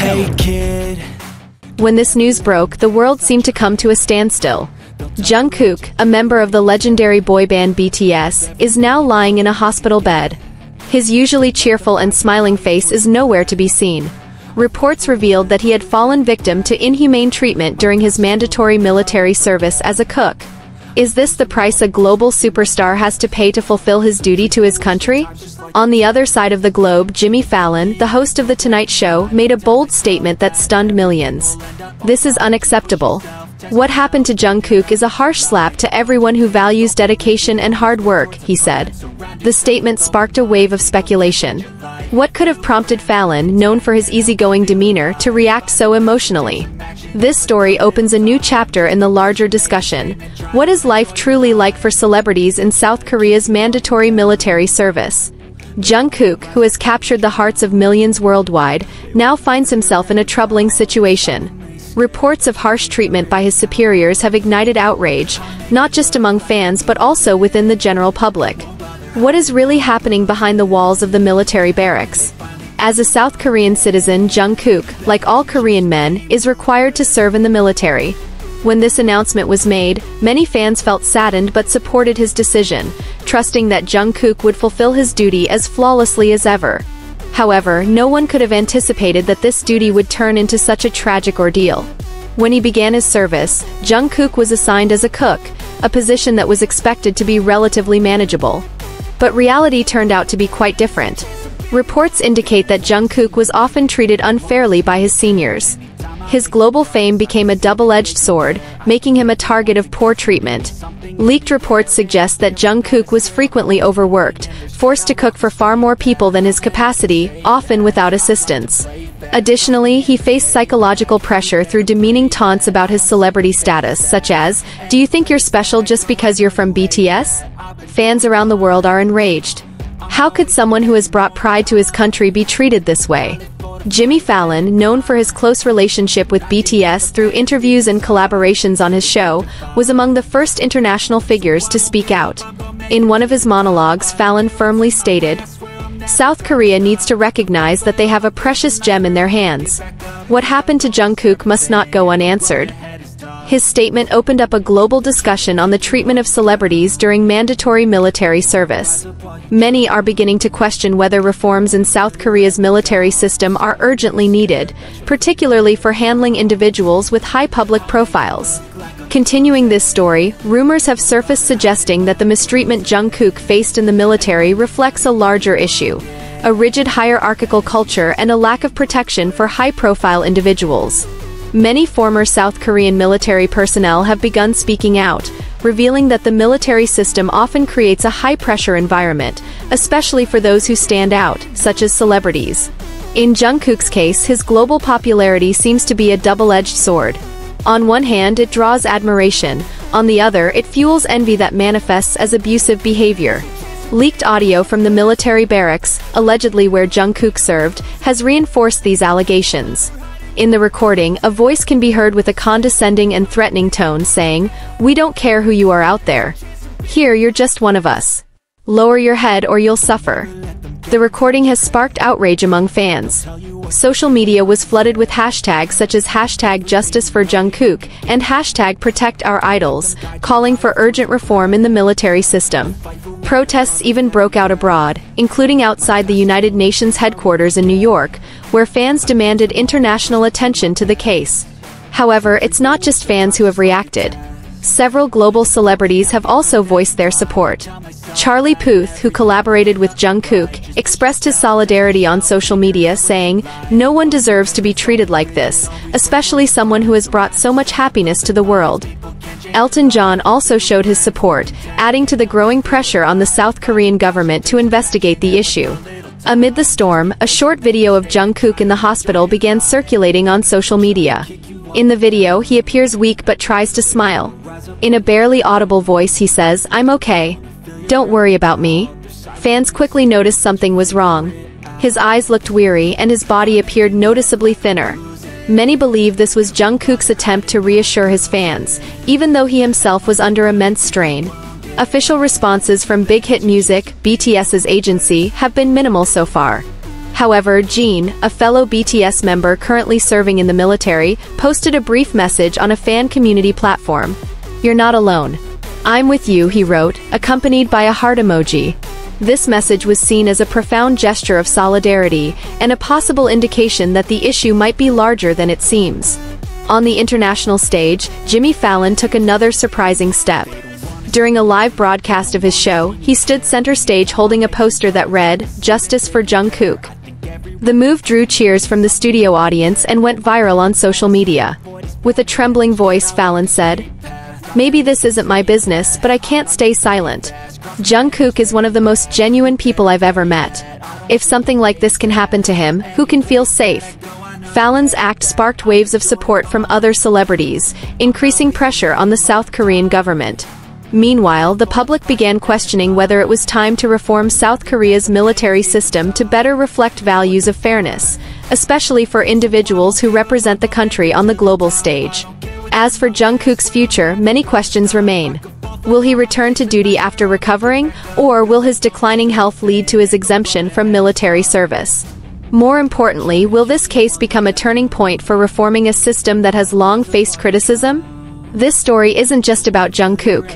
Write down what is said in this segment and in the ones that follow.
Hey kid. When this news broke, the world seemed to come to a standstill. Jungkook, a member of the legendary boy band BTS, is now lying in a hospital bed. His usually cheerful and smiling face is nowhere to be seen. Reports revealed that he had fallen victim to inhumane treatment during his mandatory military service as a cook. Is this the price a global superstar has to pay to fulfill his duty to his country? On the other side of the globe, Jimmy Fallon, the host of The Tonight Show, made a bold statement that stunned millions. This is unacceptable. What happened to Jungkook is a harsh slap to everyone who values dedication and hard work, he said. The statement sparked a wave of speculation. What could have prompted Fallon, known for his easygoing demeanor, to react so emotionally? This story opens a new chapter in the larger discussion. What is life truly like for celebrities in South Korea's mandatory military service? Jungkook, who has captured the hearts of millions worldwide, now finds himself in a troubling situation. Reports of harsh treatment by his superiors have ignited outrage, not just among fans but also within the general public. What is really happening behind the walls of the military barracks? As a South Korean citizen, Jungkook, like all Korean men, is required to serve in the military. When this announcement was made, many fans felt saddened but supported his decision, trusting that Jungkook would fulfill his duty as flawlessly as ever. However, no one could have anticipated that this duty would turn into such a tragic ordeal. When he began his service, Jungkook was assigned as a cook, a position that was expected to be relatively manageable. But reality turned out to be quite different. Reports indicate that Jungkook was often treated unfairly by his seniors. His global fame became a double-edged sword, making him a target of poor treatment. Leaked reports suggest that Jungkook was frequently overworked, forced to cook for far more people than his capacity, often without assistance. Additionally, he faced psychological pressure through demeaning taunts about his celebrity status, such as, "Do you think you're special just because you're from BTS?" Fans around the world are enraged. How could someone who has brought pride to his country be treated this way? Jimmy Fallon, known for his close relationship with BTS through interviews and collaborations on his show, was among the first international figures to speak out. In one of his monologues, Fallon firmly stated, "South Korea needs to recognize that they have a precious gem in their hands. What happened to Jungkook must not go unanswered." His statement opened up a global discussion on the treatment of celebrities during mandatory military service. Many are beginning to question whether reforms in South Korea's military system are urgently needed, particularly for handling individuals with high public profiles. Continuing this story, rumors have surfaced suggesting that the mistreatment Jungkook faced in the military reflects a larger issue: a rigid hierarchical culture and a lack of protection for high-profile individuals. Many former South Korean military personnel have begun speaking out, revealing that the military system often creates a high-pressure environment, especially for those who stand out, such as celebrities. In Jungkook's case, his global popularity seems to be a double-edged sword. On one hand, it draws admiration; on the other, it fuels envy that manifests as abusive behavior. Leaked audio from the military barracks, allegedly where Jungkook served, has reinforced these allegations. In the recording, a voice can be heard with a condescending and threatening tone saying, "We don't care who you are out there. Here, you're just one of us. Lower your head or you'll suffer." The recording has sparked outrage among fans. Social media was flooded with hashtags such as #JusticeForJungkook and #ProtectOurIdols, calling for urgent reform in the military system. Protests even broke out abroad, including outside the United Nations headquarters in New York, where fans demanded international attention to the case. However, it's not just fans who have reacted. Several global celebrities have also voiced their support. Charlie Puth, who collaborated with Jungkook, expressed his solidarity on social media, saying, "No one deserves to be treated like this, especially someone who has brought so much happiness to the world." Elton John also showed his support, adding to the growing pressure on the South Korean government to investigate the issue. Amid the storm, a short video of Jungkook in the hospital began circulating on social media. In the video, he appears weak but tries to smile. In a barely audible voice he says, "I'm okay. Don't worry about me." Fans quickly noticed something was wrong. His eyes looked weary and his body appeared noticeably thinner. Many believe this was Jungkook's attempt to reassure his fans, even though he himself was under immense strain. Official responses from Big Hit Music, BTS's agency, have been minimal so far. However, Jin, a fellow BTS member currently serving in the military, posted a brief message on a fan community platform. "You're not alone. I'm with you," he wrote, accompanied by a heart emoji. This message was seen as a profound gesture of solidarity and a possible indication that the issue might be larger than it seems. On the international stage, Jimmy Fallon took another surprising step. During a live broadcast of his show, he stood center stage holding a poster that read, "Justice for Jungkook." The move drew cheers from the studio audience and went viral on social media. With a trembling voice, Fallon said, "Maybe this isn't my business, but I can't stay silent. Jungkook is one of the most genuine people I've ever met. If something like this can happen to him, who can feel safe?" Fallon's act sparked waves of support from other celebrities, increasing pressure on the South Korean government. Meanwhile, the public began questioning whether it was time to reform South Korea's military system to better reflect values of fairness, especially for individuals who represent the country on the global stage. As for Jungkook's future, many questions remain. Will he return to duty after recovering, or will his declining health lead to his exemption from military service? More importantly, will this case become a turning point for reforming a system that has long faced criticism? This story isn't just about Jungkook.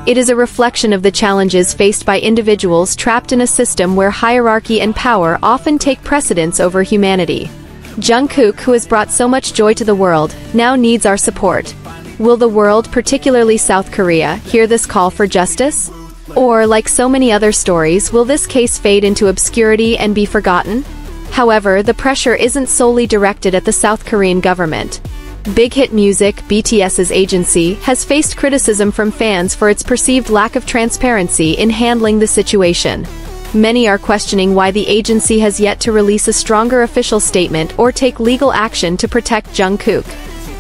It is a reflection of the challenges faced by individuals trapped in a system where hierarchy and power often take precedence over humanity. Jungkook, who has brought so much joy to the world, now needs our support. Will the world, particularly South Korea, hear this call for justice? Or, like so many other stories, will this case fade into obscurity and be forgotten? However, the pressure isn't solely directed at the South Korean government. Big Hit Music, BTS's agency, has faced criticism from fans for its perceived lack of transparency in handling the situation. Many are questioning why the agency has yet to release a stronger official statement or take legal action to protect Jungkook.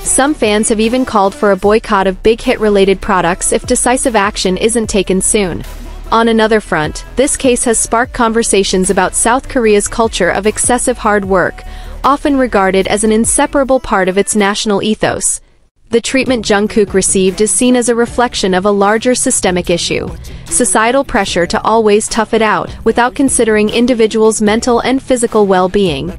Some fans have even called for a boycott of Big Hit-related products if decisive action isn't taken soon. On another front, this case has sparked conversations about South Korea's culture of excessive hard work, often regarded as an inseparable part of its national ethos. The treatment Jungkook received is seen as a reflection of a larger systemic issue: societal pressure to always tough it out, without considering individuals' mental and physical well-being.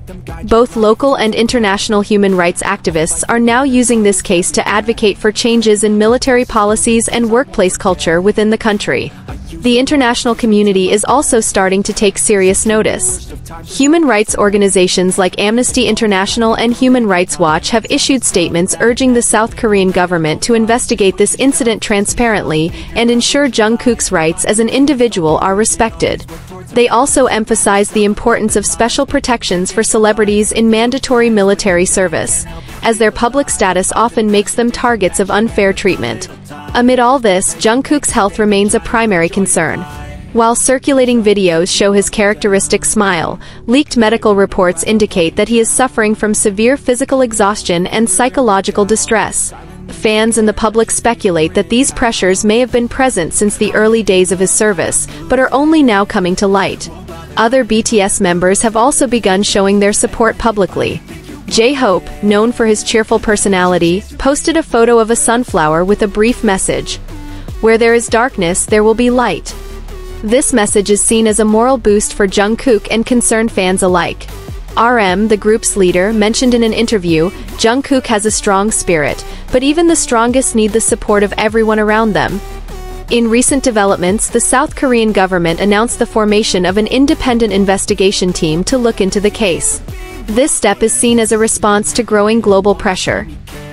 Both local and international human rights activists are now using this case to advocate for changes in military policies and workplace culture within the country. The international community is also starting to take serious notice. Human rights organizations like Amnesty International and Human Rights Watch have issued statements urging the South Korean government to investigate this incident transparently and ensure Jungkook's rights as an individual are respected. They also emphasize the importance of special protections for celebrities in mandatory military service, as their public status often makes them targets of unfair treatment. Amid all this, Jungkook's health remains a primary concern. While circulating videos show his characteristic smile, leaked medical reports indicate that he is suffering from severe physical exhaustion and psychological distress. Fans and the public speculate that these pressures may have been present since the early days of his service, but are only now coming to light. Other BTS members have also begun showing their support publicly. J-Hope, known for his cheerful personality, posted a photo of a sunflower with a brief message: "Where there is darkness, there will be light." This message is seen as a moral boost for Jungkook and concerned fans alike. RM, the group's leader, mentioned in an interview, "Jungkook has a strong spirit, but even the strongest need the support of everyone around them." In recent developments, the South Korean government announced the formation of an independent investigation team to look into the case. This step is seen as a response to growing global pressure.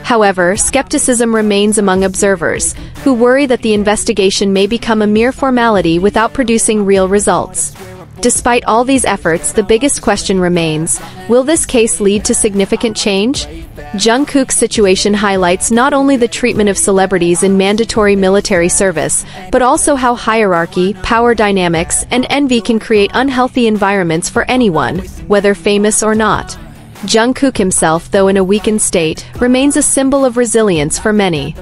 However, skepticism remains among observers, who worry that the investigation may become a mere formality without producing real results. Despite all these efforts, the biggest question remains: will this case lead to significant change? Jungkook's situation highlights not only the treatment of celebrities in mandatory military service, but also how hierarchy, power dynamics, and envy can create unhealthy environments for anyone, whether famous or not. Jungkook himself, though in a weakened state, remains a symbol of resilience for many.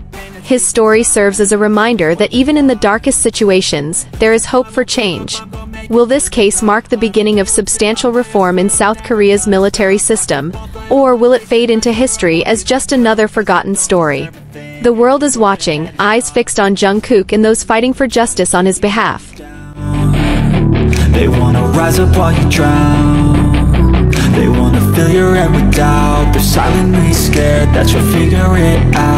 His story serves as a reminder that even in the darkest situations, there is hope for change. Will this case mark the beginning of substantial reform in South Korea's military system, or will it fade into history as just another forgotten story? The world is watching, eyes fixed on Jungkook and those fighting for justice on his behalf. They wanna rise up while you drown. fill your head with doubt. They're silently scared that you'll figure it out.